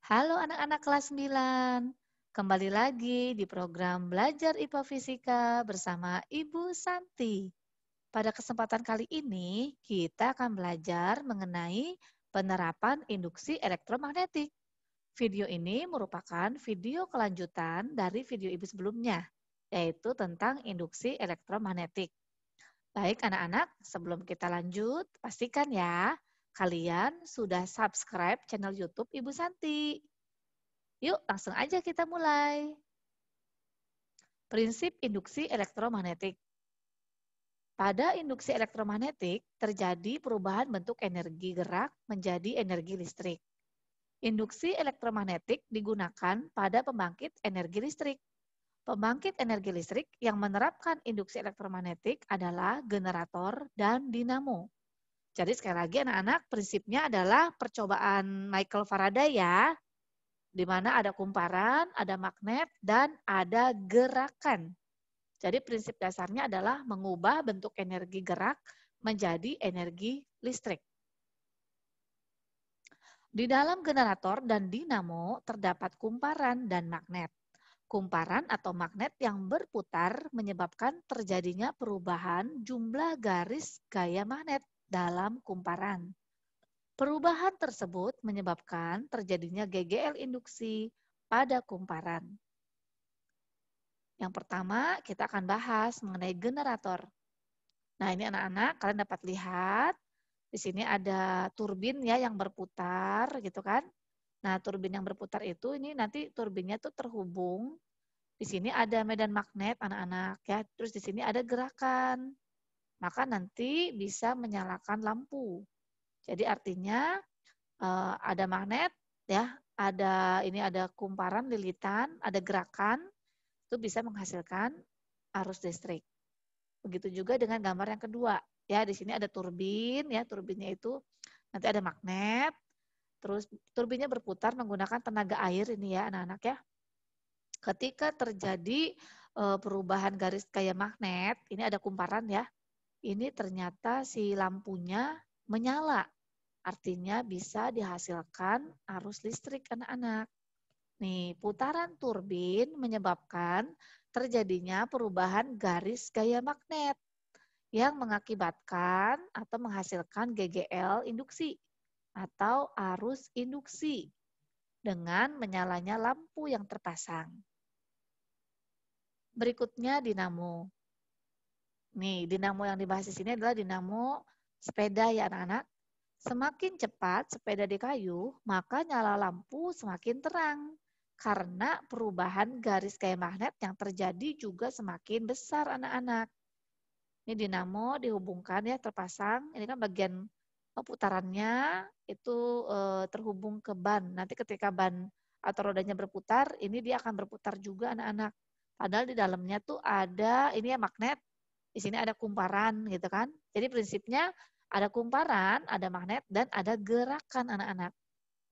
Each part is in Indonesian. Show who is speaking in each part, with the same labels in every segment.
Speaker 1: Halo anak-anak kelas 9. Kembali lagi di program Belajar IPA Fisika bersama Ibu Santi. Pada kesempatan kali ini, kita akan belajar mengenai penerapan induksi elektromagnetik. Video ini merupakan video kelanjutan dari video Ibu sebelumnya, yaitu tentang induksi elektromagnetik. Baik anak-anak, sebelum kita lanjut, pastikan ya, kalian sudah subscribe channel YouTube Ibu Santi. Yuk, langsung aja kita mulai. Prinsip induksi elektromagnetik. Pada induksi elektromagnetik, terjadi perubahan bentuk energi gerak menjadi energi listrik. Induksi elektromagnetik digunakan pada pembangkit energi listrik. Pembangkit energi listrik yang menerapkan induksi elektromagnetik adalah generator dan dinamo. Jadi sekali lagi anak-anak, prinsipnya adalah percobaan Michael Faraday ya, di mana ada kumparan, ada magnet, dan ada gerakan. Jadi prinsip dasarnya adalah mengubah bentuk energi gerak menjadi energi listrik. Di dalam generator dan dinamo terdapat kumparan dan magnet. Kumparan atau magnet yang berputar menyebabkan terjadinya perubahan jumlah garis gaya magnet dalam kumparan. Perubahan tersebut menyebabkan terjadinya GGL induksi pada kumparan. Yang pertama, kita akan bahas mengenai generator. Nah, ini anak-anak, kalian dapat lihat di sini ada turbin ya yang berputar gitu kan. Nah, turbin yang berputar itu ini nanti turbinnya tuh terhubung. Di sini ada medan magnet anak-anak ya. Terus di sini ada gerakan. Maka nanti bisa menyalakan lampu. Jadi artinya ada magnet ya, ada kumparan lilitan, ada gerakan, itu bisa menghasilkan arus listrik. Begitu juga dengan gambar yang kedua. Ya, di sini ada turbin ya, turbinnya itu nanti ada magnet, terus turbinnya berputar menggunakan tenaga air ini ya anak-anak ya. Ketika terjadi perubahan garis gaya magnet, ini ada kumparan ya. Ini ternyata si lampunya menyala. Artinya bisa dihasilkan arus listrik anak-anak. Nih, putaran turbin menyebabkan terjadinya perubahan garis gaya magnet yang mengakibatkan atau menghasilkan GGL induksi atau arus induksi dengan menyalanya lampu yang terpasang. Berikutnya dinamo. Nih, dinamo yang dibahas di sini adalah dinamo sepeda ya anak-anak. Semakin cepat sepeda di kayu, maka nyala lampu semakin terang. Karena perubahan garis gaya magnet yang terjadi juga semakin besar anak-anak. Ini dinamo dihubungkan ya, terpasang. Ini kan bagian putarannya itu terhubung ke ban. Nanti ketika ban atau rodanya berputar, ini dia akan berputar juga anak-anak. Padahal di dalamnya tuh ada ini ya magnet, di sini ada kumparan gitu kan. Jadi prinsipnya ada kumparan, ada magnet, dan ada gerakan anak-anak.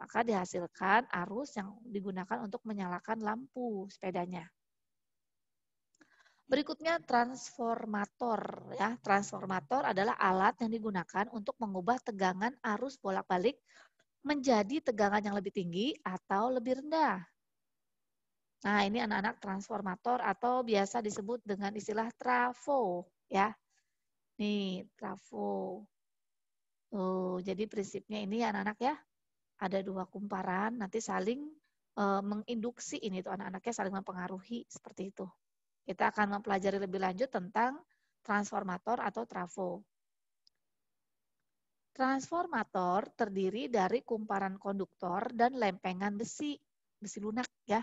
Speaker 1: Maka dihasilkan arus yang digunakan untuk menyalakan lampu sepedanya. Berikutnya transformator ya. Transformator adalah alat yang digunakan untuk mengubah tegangan arus bolak-balik menjadi tegangan yang lebih tinggi atau lebih rendah. Nah, ini anak-anak transformator atau biasa disebut dengan istilah trafo ya. Nih, trafo. Jadi prinsipnya ini ya anak-anak ya. Ada dua kumparan nanti saling menginduksi ini tuh anak-anaknya saling mempengaruhi seperti itu. Kita akan mempelajari lebih lanjut tentang transformator atau trafo. Transformator terdiri dari kumparan konduktor dan lempengan besi lunak ya,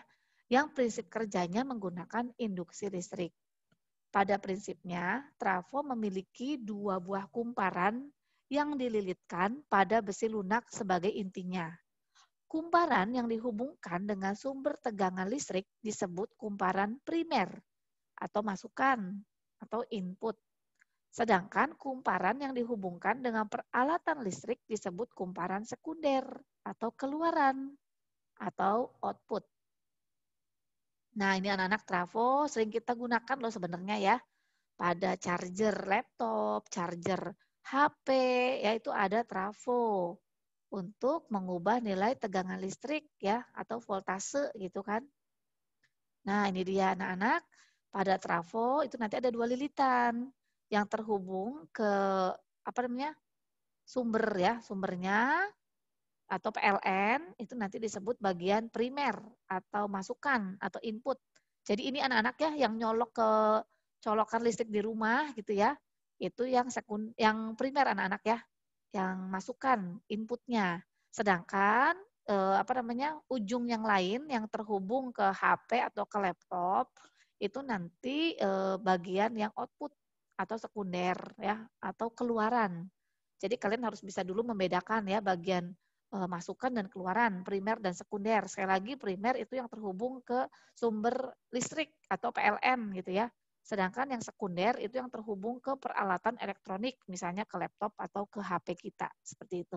Speaker 1: yang prinsip kerjanya menggunakan induksi listrik. Pada prinsipnya, trafo memiliki dua buah kumparan yang dililitkan pada besi lunak sebagai intinya. Kumparan yang dihubungkan dengan sumber tegangan listrik disebut kumparan primer atau masukan atau input. Sedangkan kumparan yang dihubungkan dengan peralatan listrik disebut kumparan sekunder atau keluaran atau output. Nah, ini anak-anak trafo sering kita gunakan loh sebenarnya ya. Pada charger laptop, charger HP, ya itu ada trafo. untuk mengubah nilai tegangan listrik ya atau voltase gitu kan. Nah, ini dia anak-anak. Pada trafo itu nanti ada 2 lilitan yang terhubung ke apa namanya? Sumber ya, sumbernya atau PLN itu nanti disebut bagian primer atau masukan atau input. Jadi ini anak-anak ya yang nyolok ke colokan listrik di rumah gitu ya. Itu yang primer anak-anak ya, yang masukan inputnya. Sedangkan ujung yang lain yang terhubung ke HP atau ke laptop itu nanti bagian yang output atau sekunder ya atau keluaran. Jadi kalian harus bisa dulu membedakan ya bagian masukan dan keluaran, primer dan sekunder. Sekali lagi primer itu yang terhubung ke sumber listrik atau PLN gitu ya. Sedangkan yang sekunder itu yang terhubung ke peralatan elektronik, misalnya ke laptop atau ke HP kita, seperti itu.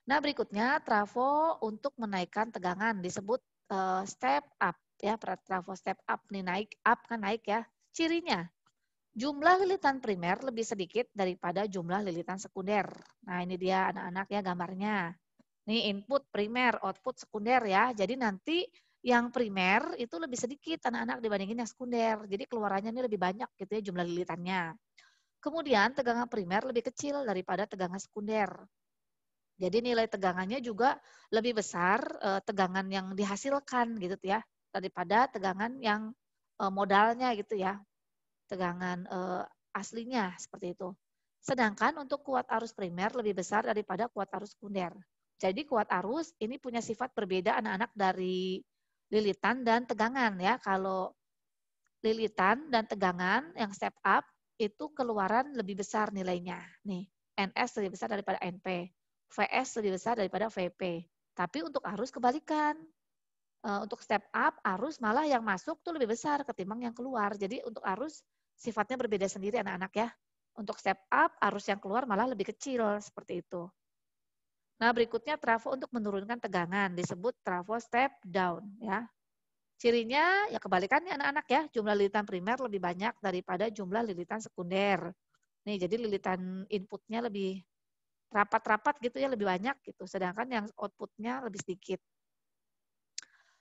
Speaker 1: Nah, berikutnya trafo untuk menaikkan tegangan disebut step up ya, trafo step up nih naik up kan naik ya. Cirinya jumlah lilitan primer lebih sedikit daripada jumlah lilitan sekunder. Nah, ini dia anak-anak ya gambarnya. Nih input primer, output sekunder ya. Jadi nanti yang primer itu lebih sedikit anak-anak dibandingin yang sekunder. Jadi keluarannya ini lebih banyak gitu ya jumlah lilitannya. Kemudian tegangan primer lebih kecil daripada tegangan sekunder. Jadi nilai tegangannya juga lebih besar tegangan yang dihasilkan gitu ya daripada tegangan yang modalnya gitu ya. Tegangan aslinya seperti itu. Sedangkan untuk kuat arus primer lebih besar daripada kuat arus sekunder. Jadi kuat arus ini punya sifat berbeda anak-anak dari lilitan dan tegangan ya. Kalau lilitan dan tegangan yang step up itu keluaran lebih besar nilainya. Nih, NS lebih besar daripada NP, VS lebih besar daripada VP. Tapi untuk arus kebalikan. Untuk step up, arus malah yang masuk tuh lebih besar ketimbang yang keluar. Jadi untuk arus sifatnya berbeda sendiri anak-anak ya. Untuk step up, arus yang keluar malah lebih kecil seperti itu. Nah, berikutnya trafo untuk menurunkan tegangan disebut trafo step down ya. Cirinya ya kebalikannya anak-anak ya, jumlah lilitan primer lebih banyak daripada jumlah lilitan sekunder. Nih, jadi lilitan inputnya lebih rapat-rapat gitu ya, lebih banyak gitu. Sedangkan yang outputnya lebih sedikit.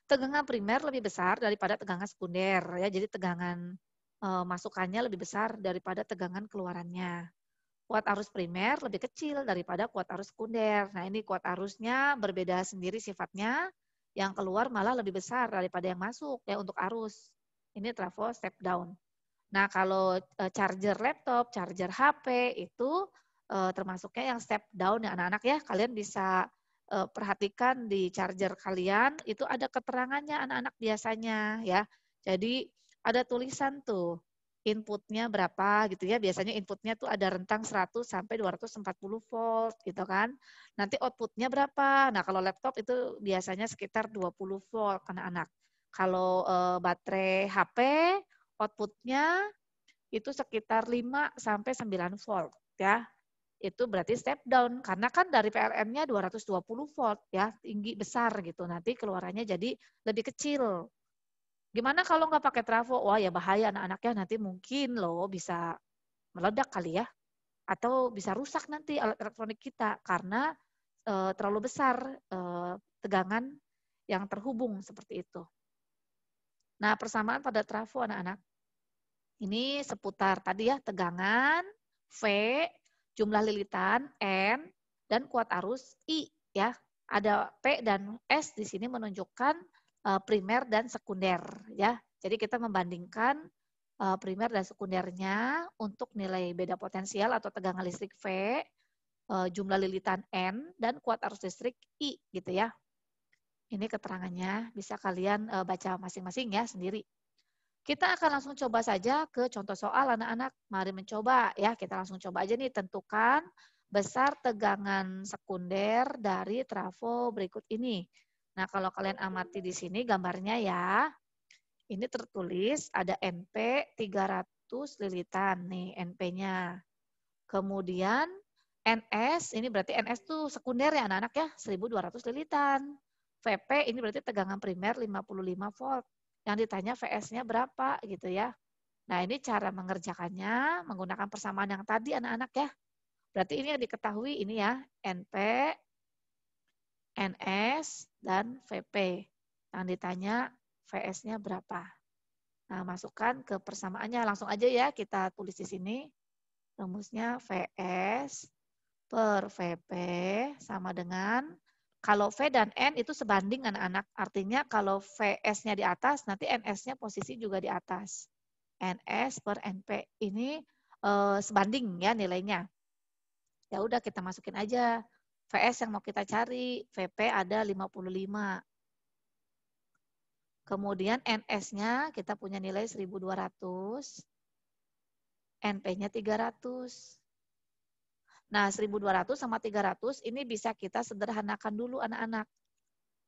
Speaker 1: Tegangan primer lebih besar daripada tegangan sekunder ya. Jadi tegangan masukannya lebih besar daripada tegangan keluarannya. Kuat arus primer lebih kecil daripada kuat arus sekunder. Nah, ini kuat arusnya berbeda sendiri sifatnya. Yang keluar malah lebih besar daripada yang masuk ya untuk arus. Ini trafo step down. Nah, kalau charger laptop, charger HP itu termasuknya yang step down ya anak-anak ya. Kalian bisa perhatikan di charger kalian itu ada keterangannya anak-anak biasanya ya. Jadi ada tulisan tuh inputnya berapa gitu ya. Biasanya inputnya tuh ada rentang 100 sampai 240 volt gitu kan. Nanti outputnya berapa? Nah, kalau laptop itu biasanya sekitar 20 volt anak-anak. Kalau baterai HP outputnya itu sekitar 5 sampai 9 volt ya. Itu berarti step down karena kan dari PLN-nya 220 volt ya, tinggi besar gitu. Nanti keluarannya jadi lebih kecil. Gimana kalau nggak pakai trafo? Wah ya bahaya anak-anaknya nanti mungkin loh bisa meledak kali ya. Atau bisa rusak nanti alat elektronik kita karena terlalu besar tegangan yang terhubung seperti itu. Nah, persamaan pada trafo anak-anak. Ini seputar tadi ya, tegangan, V, jumlah lilitan, N, dan kuat arus, I. Ya, ada P dan S di sini menunjukkan primer dan sekunder. Ya, jadi kita membandingkan primer dan sekundernya untuk nilai beda potensial atau tegangan listrik V, jumlah lilitan N, dan kuat arus listrik I. Gitu ya. Ini keterangannya, bisa kalian baca masing-masing ya sendiri. Kita akan langsung coba saja ke contoh soal anak-anak. Mari mencoba ya, kita langsung coba aja nih tentukan besar tegangan sekunder dari trafo berikut ini. Nah, kalau kalian amati di sini gambarnya ya. Ini tertulis ada NP 300 lilitan nih NP-nya. Kemudian NS, ini berarti NS tuh sekunder ya anak-anak ya, 1200 lilitan. VP ini berarti tegangan primer 55 volt. Yang ditanya VS-nya berapa gitu ya. Nah, ini cara mengerjakannya menggunakan persamaan yang tadi anak-anak ya. Berarti ini yang diketahui ini ya, NP, NS, dan VP. Yang ditanya VS-nya berapa. Nah, masukkan ke persamaannya. Langsung aja ya kita tulis di sini. Rumusnya VS per VP sama dengan, kalau V dan N itu sebanding anak-anak. Artinya kalau VS-nya di atas, nanti NS-nya posisi juga di atas. NS per NP ini sebanding ya nilainya. Ya udah kita masukin aja. VS yang mau kita cari, VP ada 55. Kemudian NS-nya kita punya nilai 1200. NP-nya 300. Nah, 1200 sama 300 ini bisa kita sederhanakan dulu anak-anak.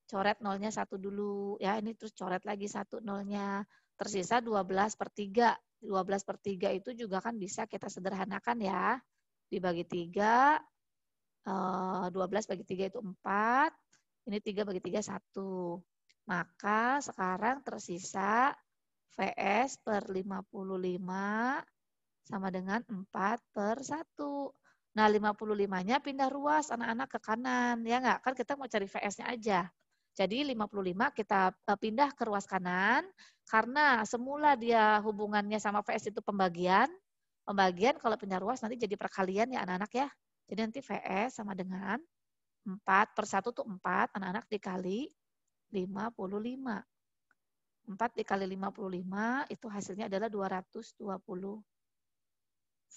Speaker 1: Coret nolnya 1 dulu. Ya, ini terus coret lagi 1 nolnya. Tersisa 12 per 3. 12 per 3 itu juga kan bisa kita sederhanakan ya. Dibagi 3, 12 bagi 3 itu 4. Ini 3 bagi 3, 1. Maka sekarang tersisa VS per 55 sama dengan 4 per 1. Nah, 55-nya pindah ruas anak-anak ke kanan. Ya enggak? Kan kita mau cari VS-nya aja. Jadi 55 kita pindah ke ruas kanan. Karena semula dia hubungannya sama VS itu pembagian. Pembagian kalau pindah ruas nanti jadi perkalian ya anak-anak ya. Jadi nanti VS sama dengan 4 per 1 itu 4. Anak-anak dikali 55. 4 dikali 55 itu hasilnya adalah 220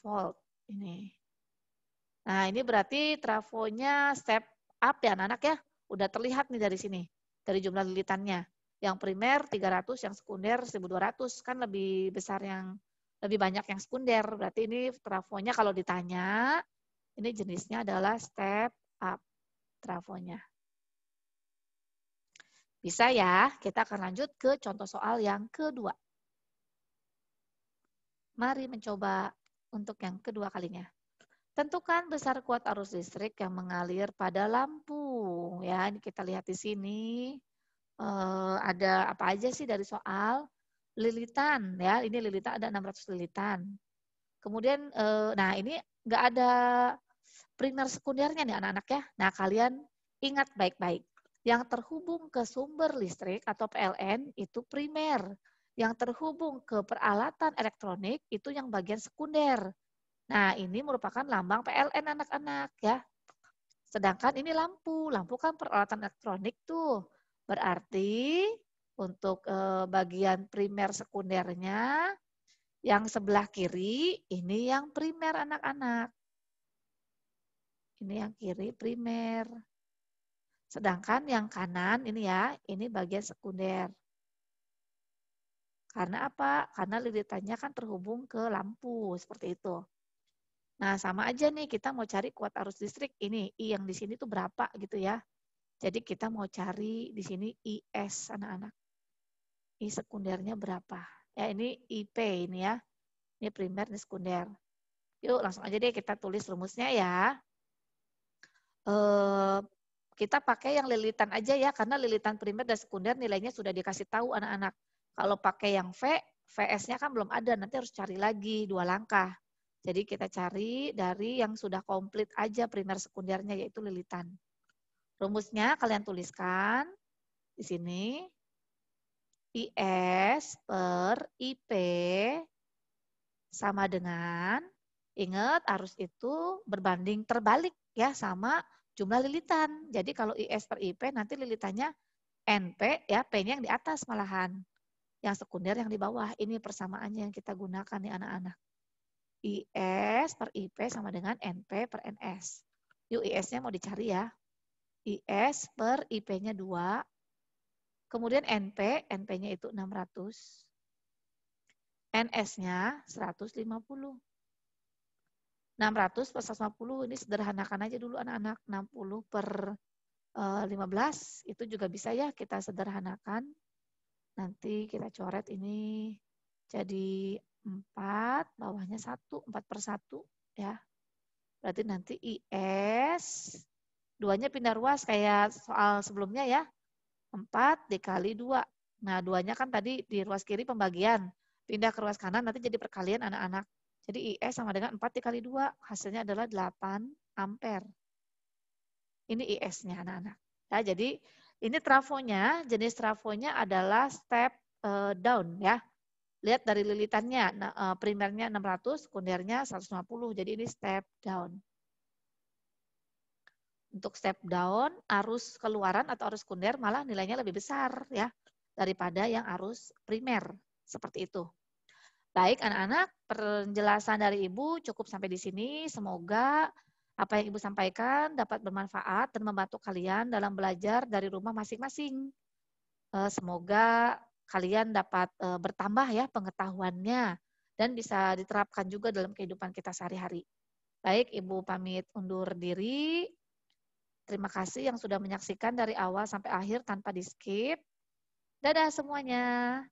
Speaker 1: volt. Ini. Nah, ini berarti trafonya step up ya anak-anak ya. Udah terlihat nih dari sini, dari jumlah lilitannya. Yang primer 300, yang sekunder 1200. Kan lebih besar lebih banyak yang sekunder. Berarti ini trafonya kalau ditanya, ini jenisnya adalah step up trafonya. Bisa ya, kita akan lanjut ke contoh soal yang kedua. Mari mencoba untuk yang kedua kalinya. Tentukan besar kuat arus listrik yang mengalir pada lampu. Ya, ini kita lihat di sini. Ada apa aja sih dari soal? Lilitan ya, ini lilitan ada 600 lilitan. Kemudian, nah ini nggak ada primer sekundernya nih anak-anak ya. Nah kalian ingat baik-baik. Yang terhubung ke sumber listrik atau PLN itu primer. Yang terhubung ke peralatan elektronik itu yang bagian sekunder. Nah, ini merupakan lambang PLN anak-anak ya. Sedangkan ini lampu. Lampu kan peralatan elektronik tuh. Berarti untuk bagian primer sekundernya yang sebelah kiri ini yang primer anak-anak. Ini yang kiri primer. Sedangkan yang kanan ini ya, ini bagian sekunder. Karena apa? Karena lilitannya kan terhubung ke lampu, seperti itu. Nah, sama aja nih kita mau cari kuat arus listrik ini, I yang di sini tuh berapa gitu ya. Jadi kita mau cari di sini IS anak-anak. I sekundernya berapa? Ya ini IP ini ya. Ini primer, ini sekunder. Yuk langsung aja deh kita tulis rumusnya ya. Kita pakai yang lilitan aja ya, karena lilitan primer dan sekunder nilainya sudah dikasih tahu anak-anak. Kalau pakai yang V, VS-nya kan belum ada, nanti harus cari lagi 2 langkah. Jadi kita cari dari yang sudah komplit aja primer sekundernya, yaitu lilitan. Rumusnya kalian tuliskan di sini. IS per IP sama dengan, ingat arus itu berbanding terbalik ya sama jumlah lilitan. Jadi kalau IS per IP nanti lilitannya NP ya, P-nya yang di atas malahan. Yang sekunder yang di bawah. Ini persamaannya yang kita gunakan nih anak-anak. IS per IP sama dengan NP per NS. Yuk IS-nya mau dicari ya. IS per IP-nya 2. Kemudian NP, NP-nya itu 600. NS-nya 150. 600 per 150 ini sederhanakan aja dulu anak-anak. 60 per 15 itu juga bisa ya kita sederhanakan. Nanti kita coret ini jadi 4, bawahnya 1, 4 per 1 ya. Berarti nanti IS, 2-nya pindah ruas kayak soal sebelumnya ya. 4 dikali 2. Nah 2-nya kan tadi di ruas kiri pembagian. Pindah ke ruas kanan nanti jadi perkalian anak-anak. Jadi IS sama dengan 4 dikali 2, hasilnya adalah 8 ampere. Ini IS-nya anak-anak. Ya, jadi ini trafonya, jenis trafonya adalah step down ya. Lihat dari lilitannya, primernya 600, sekundernya 150, jadi ini step down. Untuk step down, arus keluaran atau arus sekunder malah nilainya lebih besar ya daripada yang arus primer, seperti itu. Baik anak-anak, penjelasan dari Ibu cukup sampai di sini. Semoga apa yang Ibu sampaikan dapat bermanfaat dan membantu kalian dalam belajar dari rumah masing-masing. Semoga kalian dapat bertambah ya pengetahuannya dan bisa diterapkan juga dalam kehidupan kita sehari-hari. Baik, Ibu pamit undur diri. Terima kasih yang sudah menyaksikan dari awal sampai akhir tanpa di-skip. Dadah semuanya,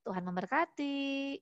Speaker 1: Tuhan memberkati.